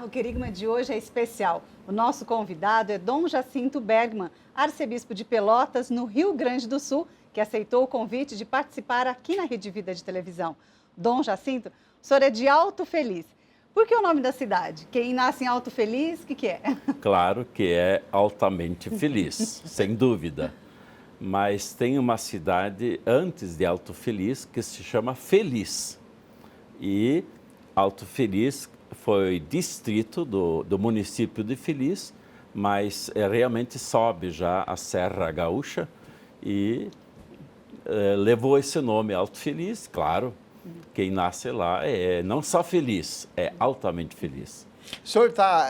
o Querigma de hoje é especial. O nosso convidado é Dom Jacinto Bergman, arcebispo de Pelotas, no Rio Grande do Sul, que aceitou o convite de participar aqui na Rede Vida de televisão. Dom Jacinto, o senhor é de Alto Feliz. Por que o nome da cidade? Quem nasce em Alto Feliz, o que é? Claro que é altamente feliz, sem dúvida. Mas tem uma cidade antes de Alto Feliz que se chama Feliz. E Alto Feliz foi distrito do município de Feliz, mas realmente sobe já a Serra Gaúcha e levou esse nome, Alto Feliz. Claro, quem nasce lá é não só feliz, é altamente feliz. O senhor está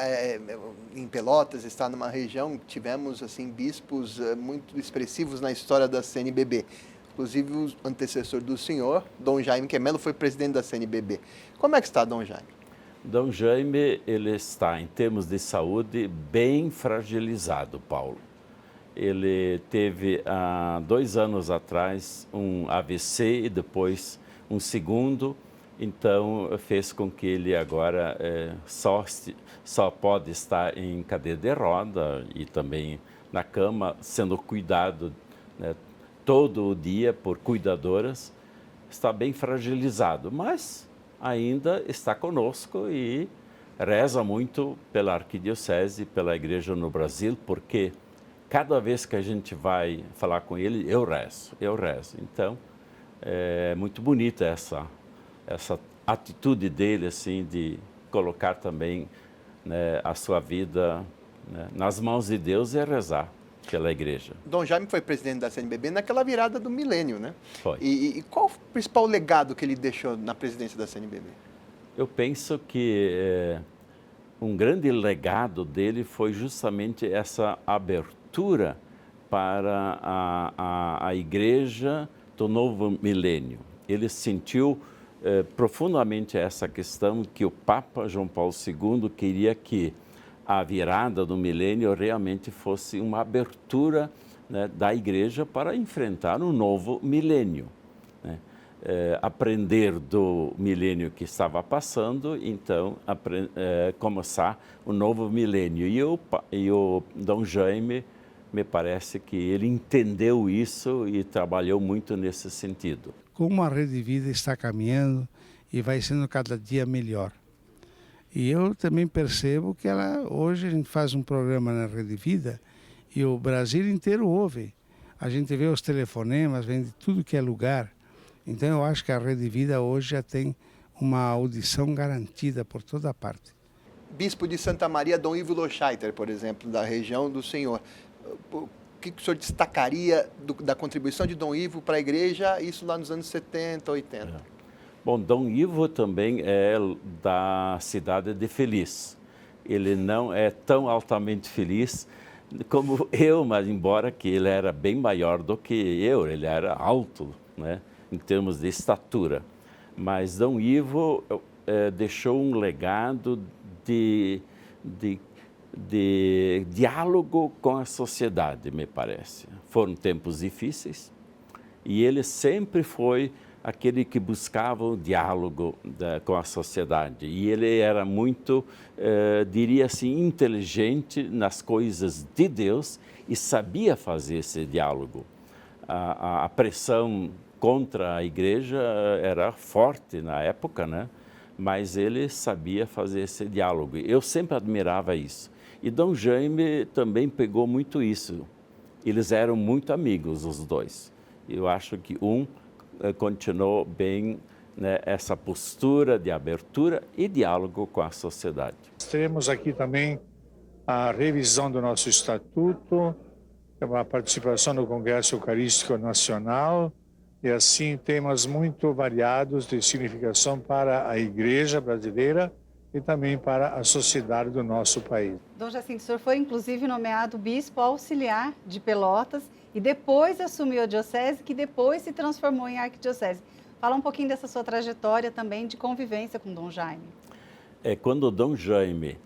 em Pelotas, está numa região que tivemos assim, bispos muito expressivos na história da CNBB. Inclusive o antecessor do senhor, Dom Jaime Quemelo, foi presidente da CNBB. Como é que está Dom Jaime? Dom Jaime, ele está, em termos de saúde, bem fragilizado, Paulo. Ele teve, há 2 anos atrás, um AVC e depois um segundo. Então, fez com que ele agora só pode estar em cadeira de roda e também na cama, sendo cuidado, né, todo o dia por cuidadoras. Está bem fragilizado, mas ainda está conosco e reza muito pela Arquidiocese, pela Igreja no Brasil, porque cada vez que a gente vai falar com ele, eu rezo. Então, é muito bonita essa atitude dele, assim, de colocar também, né, a sua vida, né, nas mãos de Deus e rezar pela igreja. Dom Jaime foi presidente da CNBB naquela virada do milênio, né? Foi. E qual o principal legado que ele deixou na presidência da CNBB? Eu penso que um grande legado dele foi justamente essa abertura para a igreja do novo milênio. Ele sentiu profundamente essa questão que o Papa João Paulo II queria que a virada do milênio realmente fosse uma abertura, né, da igreja para enfrentar um novo milênio, né? Aprender do milênio que estava passando, então começar o novo milênio. E o Dom Jaime, me parece que ele entendeu isso e trabalhou muito nesse sentido. Como a Rede Vida está caminhando e vai sendo cada dia melhor. E eu também percebo que hoje a gente faz um programa na Rede Vida e o Brasil inteiro ouve. A gente vê os telefonemas, vem de tudo que é lugar. Então eu acho que a Rede Vida hoje já tem uma audição garantida por toda parte. Bispo de Santa Maria, Dom Ivo Lochaiter, por exemplo, da região do senhor. O que o senhor destacaria da contribuição de Dom Ivo para a igreja, isso lá nos anos 70, 80? Bom, Dom Ivo também é da cidade de Feliz. Ele não é tão altamente feliz como eu, mas embora que ele era bem maior do que eu, ele era alto, né, em termos de estatura. Mas Dom Ivo deixou um legado de diálogo com a sociedade, me parece. Foram tempos difíceis e ele sempre foi aquele que buscava o diálogo com a sociedade. E ele era muito, diria assim, inteligente nas coisas de Deus e sabia fazer esse diálogo. A pressão contra a igreja era forte na época, né? Mas ele sabia fazer esse diálogo. Eu sempre admirava isso. E Dom Jaime também pegou muito isso. Eles eram muito amigos, os dois. Eu acho que continuou bem, né, essa postura de abertura e diálogo com a sociedade. Teremos aqui também a revisão do nosso estatuto, a participação no Congresso Eucarístico Nacional e assim temas muito variados de significação para a Igreja brasileira e também para a sociedade do nosso país. Dom Jacinto, o senhor foi inclusive nomeado bispo auxiliar de Pelotas e depois assumiu a diocese, que depois se transformou em arquidiocese. Fala um pouquinho dessa sua trajetória também de convivência com Dom Jaime. Quando Dom Jaime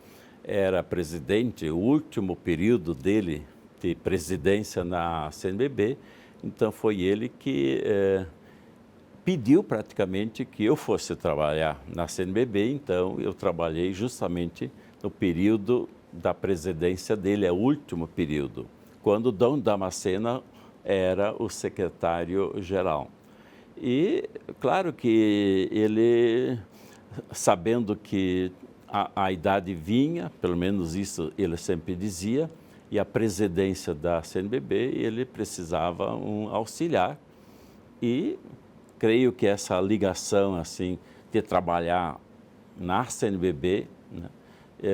era presidente, o último período dele de presidência na CNBB, então foi ele que pediu praticamente que eu fosse trabalhar na CNBB, então eu trabalhei justamente no período da presidência dele, é o último período, quando Dom Damasceno era o secretário-geral. E, claro que ele, sabendo que a idade vinha, pelo menos isso ele sempre dizia, e a presidência da CNBB, ele precisava um auxiliar. E creio que essa ligação, assim, de trabalhar na CNBB, né,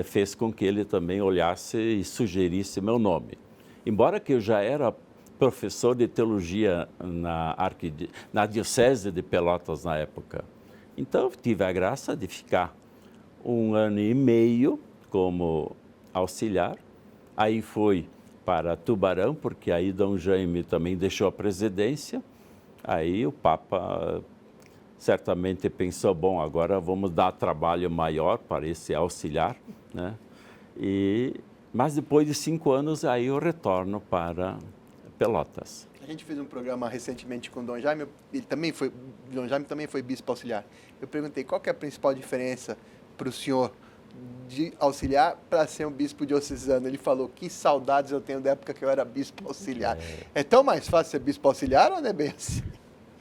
fez com que ele também olhasse e sugerisse meu nome. Embora que eu já era professor de teologia na Diocese de Pelotas na época. Então, tive a graça de ficar 1 ano e meio como auxiliar. Aí fui para Tubarão, porque aí Dom Jaime também deixou a presidência. Aí o Papa certamente pensou, bom, agora vamos dar trabalho maior para esse auxiliar, né? Mas depois de 5 anos, aí eu retorno para Pelotas. A gente fez um programa recentemente com o Dom Jaime, Dom Jaime também foi bispo auxiliar. Eu perguntei qual que é a principal diferença para o senhor de auxiliar para ser um bispo diocesano. Ele falou, que saudades eu tenho da época que eu era bispo auxiliar. É tão mais fácil ser bispo auxiliar ou não é bem assim?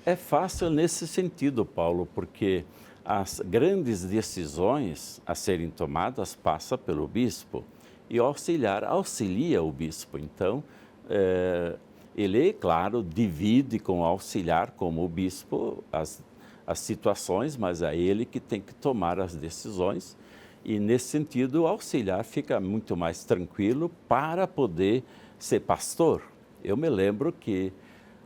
É fácil nesse sentido, Paulo, porque as grandes decisões a serem tomadas passam pelo bispo e o auxiliar auxilia o bispo. Então, ele, claro, divide com o auxiliar, como o bispo, as situações, mas é ele que tem que tomar as decisões. E, nesse sentido, o auxiliar fica muito mais tranquilo para poder ser pastor. Eu me lembro que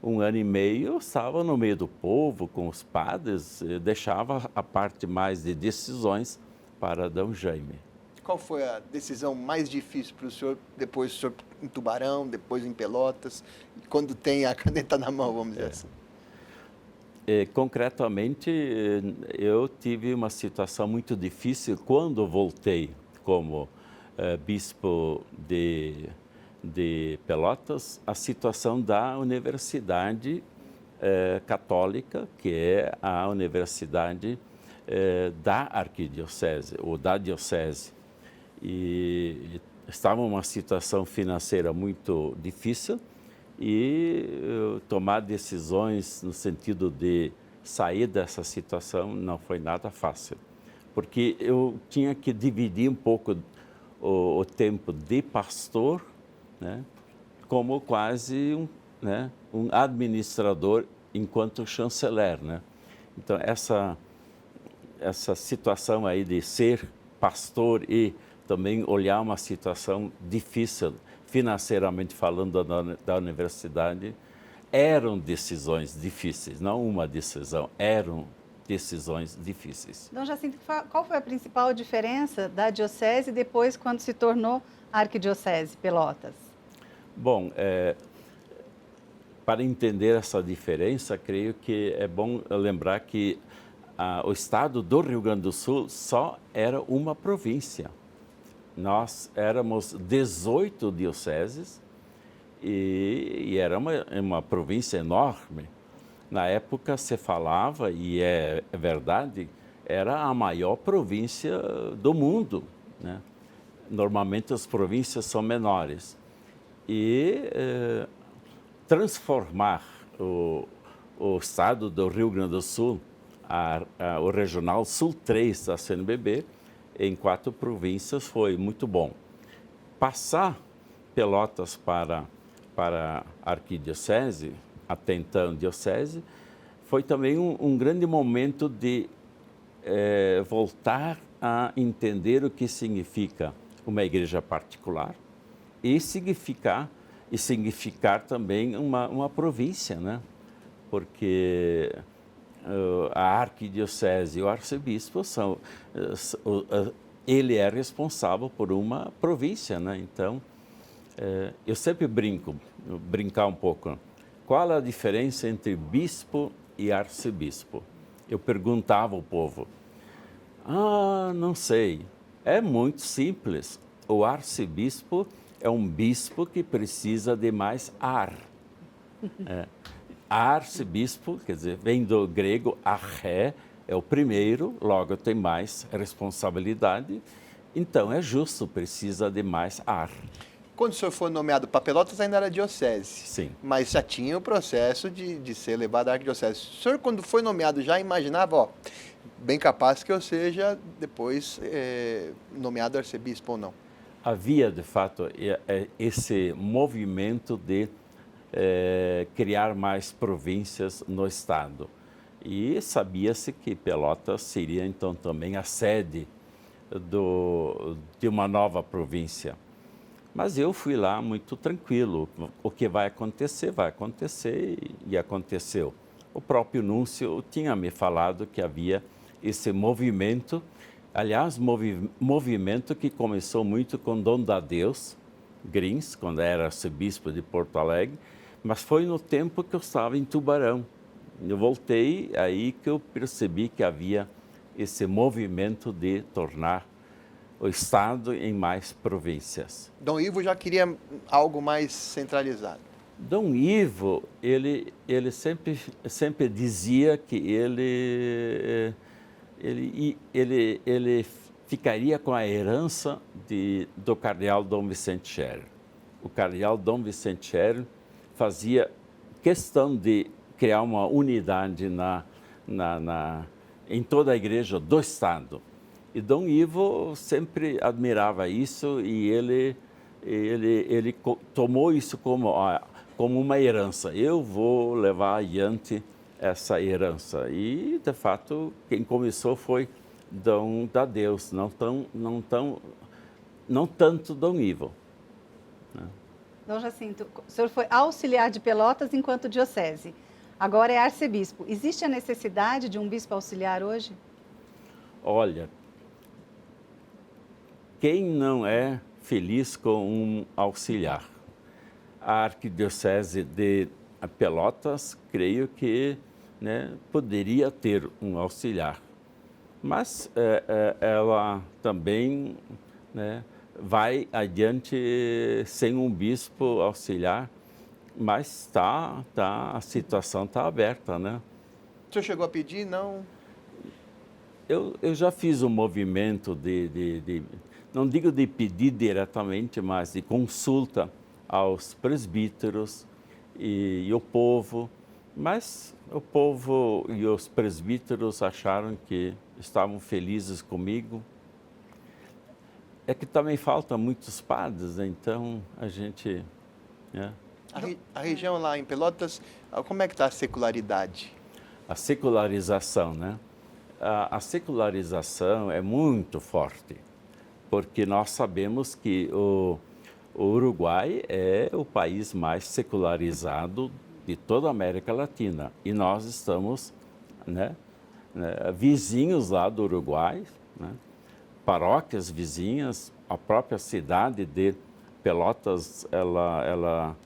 1 ano e meio eu estava no meio do povo, com os padres, deixava a parte mais de decisões para Dom Jaime. Qual foi a decisão mais difícil para o senhor, depois o senhor em Tubarão, depois em Pelotas, quando tem a caneta na mão, vamos dizer assim? Concretamente, eu tive uma situação muito difícil quando voltei como bispo de Pelotas, a situação da Universidade Católica, que é a universidade da Arquidiocese, ou da Diocese. E estava uma situação financeira muito difícil e tomar decisões no sentido de sair dessa situação não foi nada fácil, porque eu tinha que dividir um pouco o tempo de pastor, né, como quase um administrador enquanto chanceler, né? Então, essa situação aí de ser pastor e também olhar uma situação difícil, financeiramente falando, da universidade, eram decisões difíceis, não uma decisão, eram decisões difíceis. Dom Jacinto, qual foi a principal diferença da diocese depois quando se tornou Arquidiocese Pelotas? Bom, para entender essa diferença, creio que é bom lembrar que o estado do Rio Grande do Sul só era uma província. Nós éramos 18 dioceses e era uma província enorme. Na época se falava, e é verdade, era a maior província do mundo, né? Normalmente as províncias são menores. E transformar o estado do Rio Grande do Sul, o Regional Sul 3 da CNBB, em 4 províncias foi muito bom. Passar Pelotas para a Arquidiocese, até então Diocese, foi também um grande momento de voltar a entender o que significa uma igreja particular e significar também uma província, né? Porque a arquidiocese e o arcebispo ele é responsável por uma província, né? Então, eu sempre brincar um pouco. Qual a diferença entre bispo e arcebispo? Eu perguntava ao povo. Não sei. É muito simples. O arcebispo é um bispo que precisa de mais ar. Arcebispo, quer dizer, vem do grego arché, é o primeiro, logo tem mais responsabilidade, Então, é justo, precisa de mais ar. Quando o senhor foi nomeado para Pelotas, ainda era diocese. Sim. Mas já tinha o processo de ser levado à arquidiocese. O senhor, quando foi nomeado, já imaginava, ó, bem capaz que eu seja depois nomeado arcebispo ou não? Havia, de fato, esse movimento de criar mais províncias no Estado. E sabia-se que Pelotas seria, então, também a sede de uma nova província. Mas eu fui lá muito tranquilo. O que vai acontecer e aconteceu. O próprio Núncio tinha me falado que havia esse movimento, aliás, movimento que começou muito com Dom Dadeus Grins, quando era arcebispo de Porto Alegre, mas foi no tempo que eu estava em Tubarão. Eu voltei, aí que eu percebi que havia esse movimento de tornar o Estado em mais províncias. Dom Ivo já queria algo mais centralizado. Dom Ivo, ele sempre dizia que ele ficaria com a herança do cardeal Dom Vicente Scherer. O cardeal Dom Vicente Scherer fazia questão de criar uma unidade em toda a igreja do Estado. E Dom Ivo sempre admirava isso e ele tomou isso como uma herança. Eu vou levar adiante essa herança. E, de fato, quem começou foi Dom Dadeus, não tanto Dom Ivo. Né? Dom Jacinto, o senhor foi auxiliar de Pelotas enquanto diocese. Agora é arcebispo. Existe a necessidade de um bispo auxiliar hoje? Olha, quem não é feliz com um auxiliar? A Arquidiocese de Pelotas, creio que poderia ter um auxiliar, mas ela também vai adiante sem um bispo auxiliar, mas a situação está aberta, né? O senhor chegou a pedir? Não? Eu já fiz um movimento não digo de pedir diretamente, mas de consulta aos presbíteros e o povo, mas o povo e os presbíteros acharam que estavam felizes comigo. É que também faltam muitos padres, então a gente... A região lá em Pelotas, como é que está a secularidade? A secularização, né? A secularização é muito forte, porque nós sabemos que o Uruguai é o país mais secularizado de toda a América Latina. E nós estamos vizinhos lá do Uruguai, paróquias vizinhas, a própria cidade de Pelotas, ela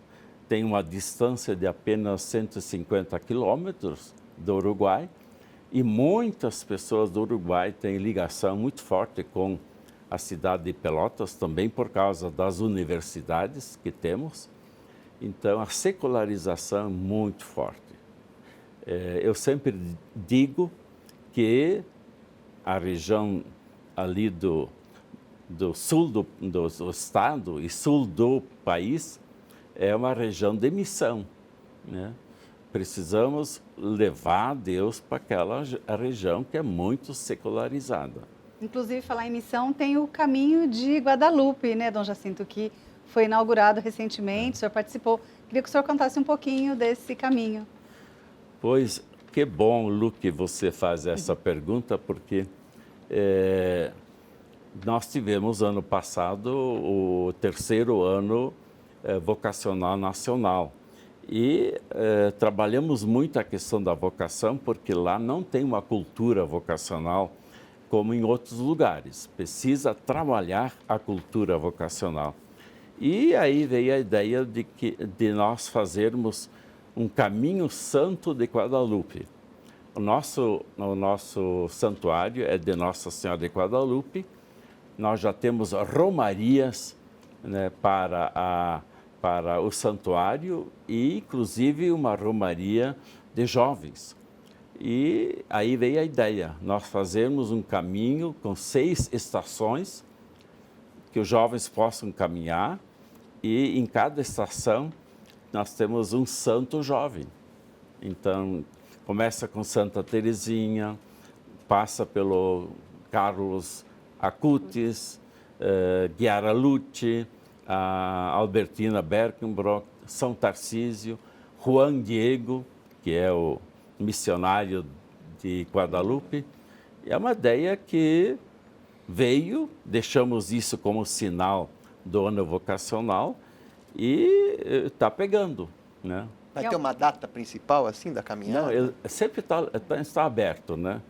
tem uma distância de apenas 150 quilômetros do Uruguai, e muitas pessoas do Uruguai têm ligação muito forte com a cidade de Pelotas, também por causa das universidades que temos. Então, a secularização é muito forte. Eu sempre digo que a região ali do sul do estado e sul do país é uma região de missão, né? Precisamos levar Deus para aquela região que é muito secularizada. Inclusive, falar em missão, tem o Caminho de Guadalupe, né, Dom Jacinto, que foi inaugurado recentemente, o senhor participou. Queria que o senhor contasse um pouquinho desse caminho. Pois, que bom, Lu, que você faz essa pergunta, porque nós tivemos ano passado o 3º ano vocacional nacional. E trabalhamos muito a questão da vocação, porque lá não tem uma cultura vocacional como em outros lugares. Precisa trabalhar a cultura vocacional. E aí veio a ideia de nós fazermos um caminho santo de Guadalupe. O nosso santuário é de Nossa Senhora de Guadalupe. Nós já temos romarias, né, para o santuário e, inclusive, uma romaria de jovens. E aí veio a ideia, nós fazermos um caminho com 6 estações que os jovens possam caminhar e em cada estação nós temos um santo jovem. Então, começa com Santa Teresinha, passa pelo Carlos Acutis, Chiara Lucci, a Albertina Berkenbrock, São Tarcísio, Juan Diego, que é o missionário de Guadalupe. É uma ideia que veio, deixamos isso como sinal do ano vocacional e está pegando, né? Vai ter uma data principal, assim, da caminhada? Não, ele sempre está aberto, né?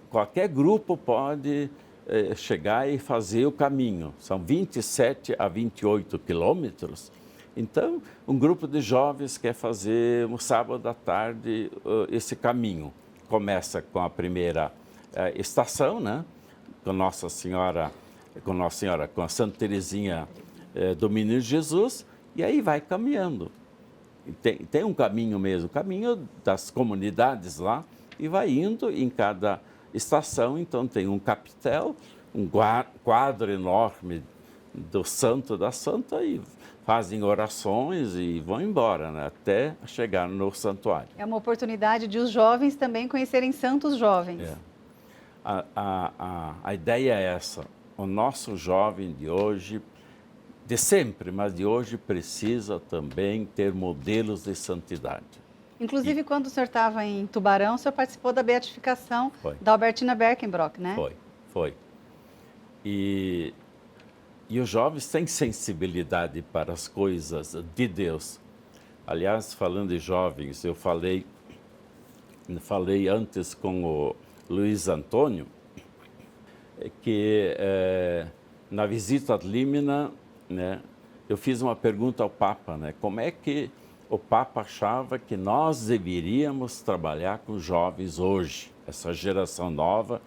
Qualquer grupo pode chegar e fazer o caminho. São 27 a 28 quilômetros. Então, um grupo de jovens quer fazer no sábado à tarde esse caminho. Começa com a primeira estação, né? Com a Santa Teresinha do Menino Jesus, e aí vai caminhando. Tem um caminho mesmo, caminho das comunidades lá, e vai indo em cada estação. Então tem um capitel, um quadro enorme do santo da santa, e fazem orações e vão embora, né, até chegar no santuário. É uma oportunidade de os jovens também conhecerem santos jovens. É. A ideia é essa. O nosso jovem de hoje, de sempre, mas de hoje, precisa também ter modelos de santidade. Inclusive, quando o senhor estava em Tubarão, o senhor participou da beatificação da Albertina Berkenbrock, né? Foi. E os jovens têm sensibilidade para as coisas de Deus. Aliás, falando de jovens, eu falei antes com o Luiz Antônio, que na visita ad limina, né, eu fiz uma pergunta ao Papa, né, como é que o Papa achava que nós deveríamos trabalhar com jovens hoje, essa geração nova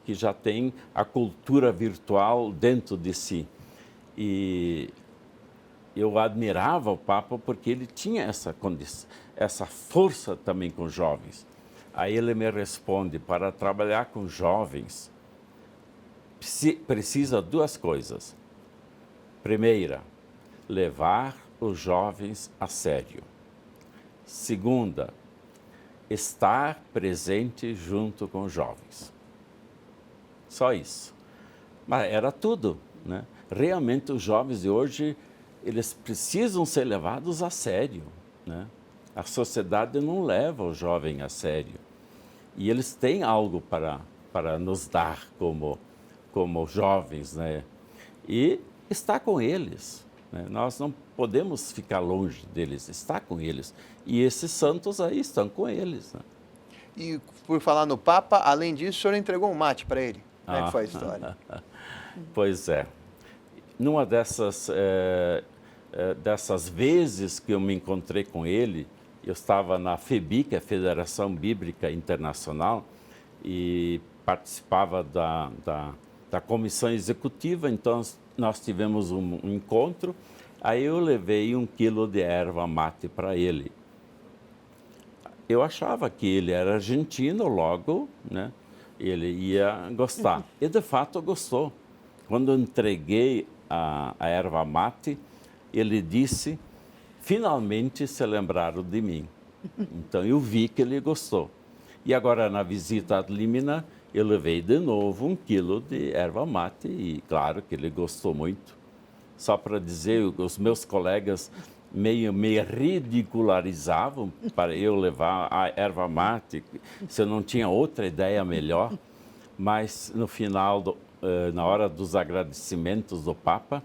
que já tem a cultura virtual dentro de si. E eu admirava o Papa porque ele tinha essa força também com jovens. Aí ele me responde, para trabalhar com jovens, precisa duas coisas. Primeira, levar os jovens a sério. Segunda, estar presente junto com os jovens. Só isso. Mas era tudo, né? Realmente os jovens de hoje, eles precisam ser levados a sério, né? A sociedade não leva o jovem a sério. E eles têm algo para nos dar como jovens, né? E estar com eles, né? Nós não podemos ficar longe deles, estar com eles. E esses santos aí estão com eles, né? E por falar no Papa, além disso, o senhor entregou um mate para ele. Como é que foi a história? Pois é. Numa dessas vezes que eu me encontrei com ele, eu estava na FEBI, que é a Federação Bíblica Internacional, e participava da comissão executiva. Então nós tivemos um encontro. Aí eu levei 1 quilo de erva mate para ele. Eu achava que ele era argentino, logo, né, ele ia gostar. E de fato gostou. Quando eu entreguei a erva mate, ele disse: finalmente se lembraram de mim. Então eu vi que ele gostou. E agora na visita ad limina, eu levei de novo 1 quilo de erva mate e claro que ele gostou muito. Só para dizer, os meus colegas meio me ridicularizavam para eu levar a erva mate, se eu não tinha outra ideia melhor. Mas no final, na hora dos agradecimentos do Papa,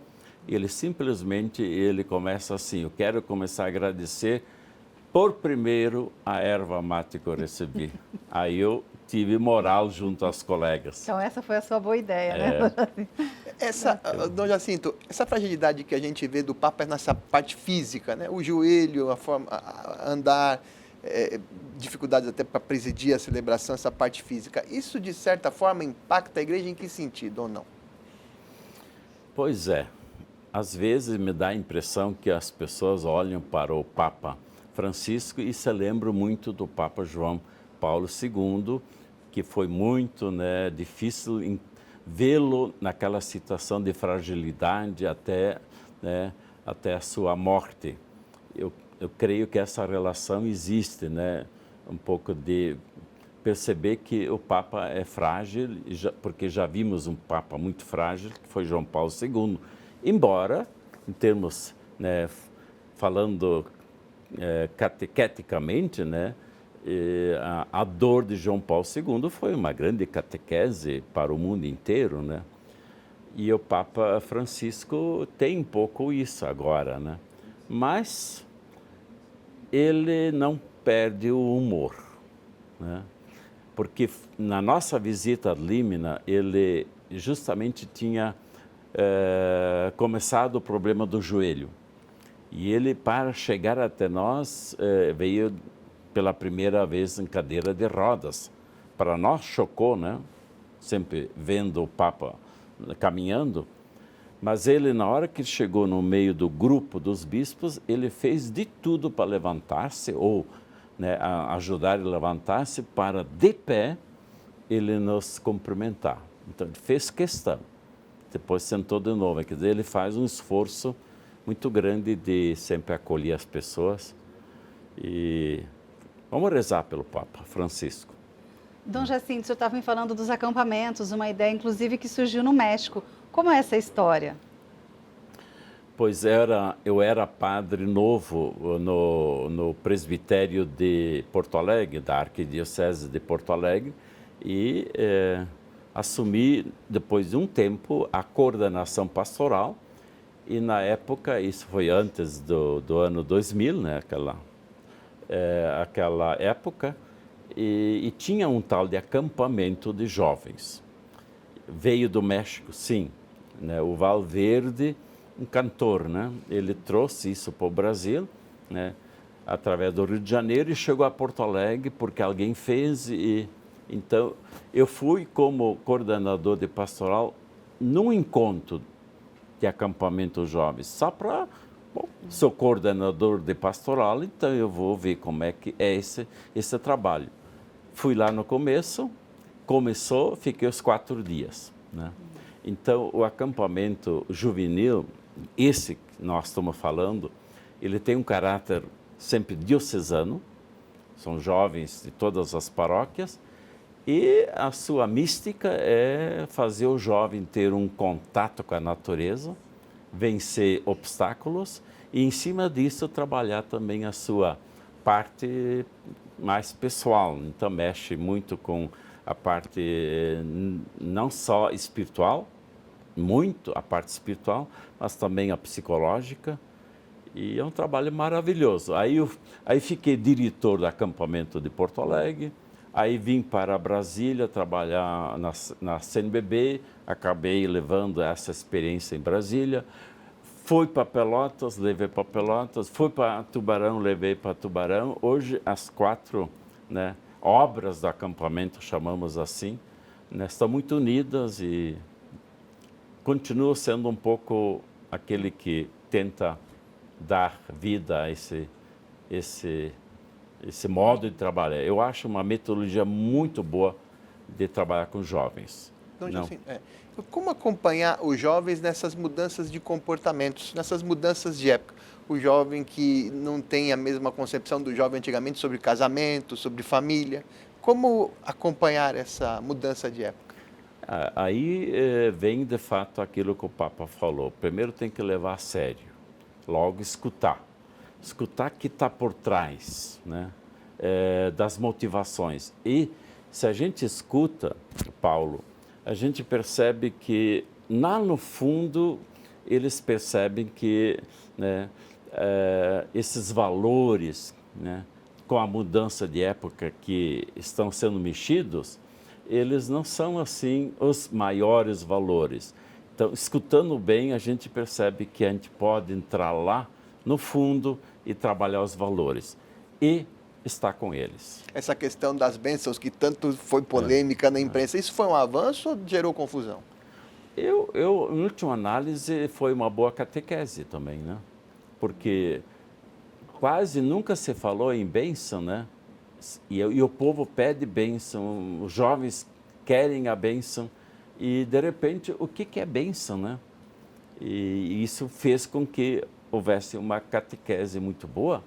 ele simplesmente começa assim: eu quero começar a agradecer por primeiro a erva mate que eu recebi. Aí eu tive moral junto aos colegas. Então essa foi a sua boa ideia, né? Dom Jacinto, essa fragilidade que a gente vê do Papa é nessa parte física, né? O joelho, a forma, andar, dificuldades até para presidir a celebração, essa parte física. Isso, de certa forma, impacta a igreja em que sentido ou não? Pois é. Às vezes me dá a impressão que as pessoas olham para o Papa Francisco e se lembram muito do Papa João Paulo II, que foi muito, né, difícil vê-lo naquela situação de fragilidade até, né, até a sua morte. Eu creio que essa relação existe, né? Um pouco de perceber que o Papa é frágil, porque já vimos um Papa muito frágil, que foi João Paulo II. Embora, em termos, né, falando catequeticamente, né, a dor de João Paulo II foi uma grande catequese para o mundo inteiro, né? E o Papa Francisco tem um pouco isso agora, né? Mas ele não perde o humor, né? Porque na nossa visita a Límina, ele justamente tinha começado o problema do joelho. E ele, para chegar até nós, veio pela primeira vez em cadeira de rodas. Para nós chocou, né? Sempre vendo o Papa caminhando. Mas ele, na hora que chegou no meio do grupo dos bispos, ele fez de tudo para levantar-se, ou, né, ajudar ele a levantar-se, para, de pé, ele nos cumprimentar. Então, ele fez questão. Depois sentou de novo. Quer dizer, ele faz um esforço muito grande de sempre acolher as pessoas. E vamos rezar pelo Papa Francisco. Dom Jacinto, o senhor estava me falando dos acampamentos, uma ideia, inclusive, que surgiu no México. Como é essa história? Pois eu era padre novo no presbitério de Porto Alegre, da Arquidiocese de Porto Alegre, e assumi, depois de um tempo, a coordenação pastoral. E na época, isso foi antes do ano 2000, né, aquela época, e tinha um tal de acampamento de jovens. Veio do México, sim, né, o Valverde, um cantor, né, ele trouxe isso para o Brasil, né, através do Rio de Janeiro, e chegou a Porto Alegre porque alguém fez. Então, eu fui como coordenador de pastoral num encontro de acampamento jovens, só para... Bom, sou coordenador de pastoral, então eu vou ver como é que é esse trabalho. Fui lá no começo, fiquei os 4 dias, né? Então, o acampamento juvenil, esse que nós estamos falando, ele tem um caráter sempre diocesano, são jovens de todas as paróquias, e a sua mística é fazer o jovem ter um contato com a natureza, vencer obstáculos e, em cima disso, trabalhar também a sua parte mais pessoal. Então, mexe muito com a parte não só espiritual, muito a parte espiritual, mas também a psicológica. E é um trabalho maravilhoso. Aí fiquei diretor do acampamento de Porto Alegre, aí vim para Brasília trabalhar na CNBB, acabei levando essa experiência em Brasília. Fui para Pelotas, levei para Pelotas. Fui para Tubarão, levei para Tubarão. Hoje, as 4, né, obras do acampamento, chamamos assim, né, estão muito unidas e continuo sendo um pouco aquele que tenta dar vida a esse modo de trabalhar. Eu acho uma metodologia muito boa de trabalhar com jovens. Então, assim, como acompanhar os jovens nessas mudanças de comportamentos, nessas mudanças de época? O jovem que não tem a mesma concepção do jovem antigamente sobre casamento, sobre família. Como acompanhar essa mudança de época? Aí vem, de fato, aquilo que o Papa falou. Primeiro tem que levar a sério, logo escutar. Escutar o que está por trás, né, das motivações. E se a gente escuta, Paulo, a gente percebe que, lá no fundo, eles percebem que, né, esses valores, né, com a mudança de época que estão sendo mexidos, eles não são, assim, os maiores valores. Então, escutando bem, a gente percebe que a gente pode entrar lá no fundo e trabalhar os valores e estar com eles. Essa questão das bênçãos, que tanto foi polêmica na imprensa, isso foi um avanço ou gerou confusão? Em última análise, foi uma boa catequese também, né? Porque quase nunca se falou em bênção, né? E o povo pede bênção, os jovens querem a bênção, E, de repente, o que é bênção, né? E isso fez com que houvesse uma catequese muito boa.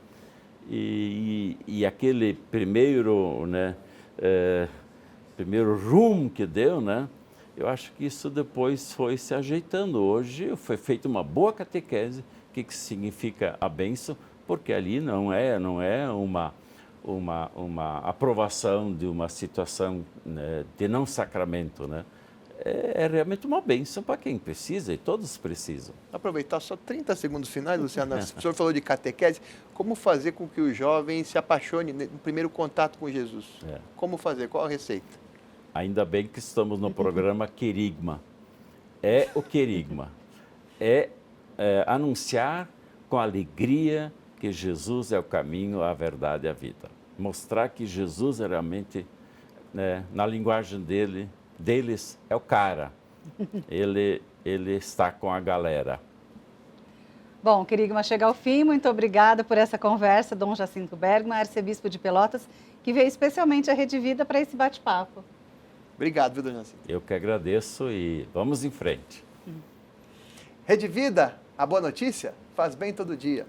E aquele primeiro, né, primeiro rumo que deu, né? Eu acho que isso depois foi se ajeitando. Hoje foi feita uma boa catequese. O que significa a bênção? Porque ali não é uma aprovação de uma situação, né, de não sacramento, né? É realmente uma bênção para quem precisa, e todos precisam. Aproveitar só 30 segundos finais, Luciano. O senhor falou de catequese. Como fazer com que o jovem se apaixone no primeiro contato com Jesus? Como fazer? Qual a receita? Ainda bem que estamos no programa Querigma. É o querigma. É anunciar com alegria que Jesus é o caminho, a verdade e a vida. Mostrar que Jesus é realmente, né, na linguagem deles, é o cara. Ele está com a galera. Bom, Querigma chega ao fim. Muito obrigada por essa conversa, Dom Jacinto Bergman, arcebispo de Pelotas, que veio especialmente à Rede Vida para esse bate-papo. Obrigado, viu, Dom Jacinto? Eu que agradeço e vamos em frente. Rede Vida, a boa notícia faz bem todo dia.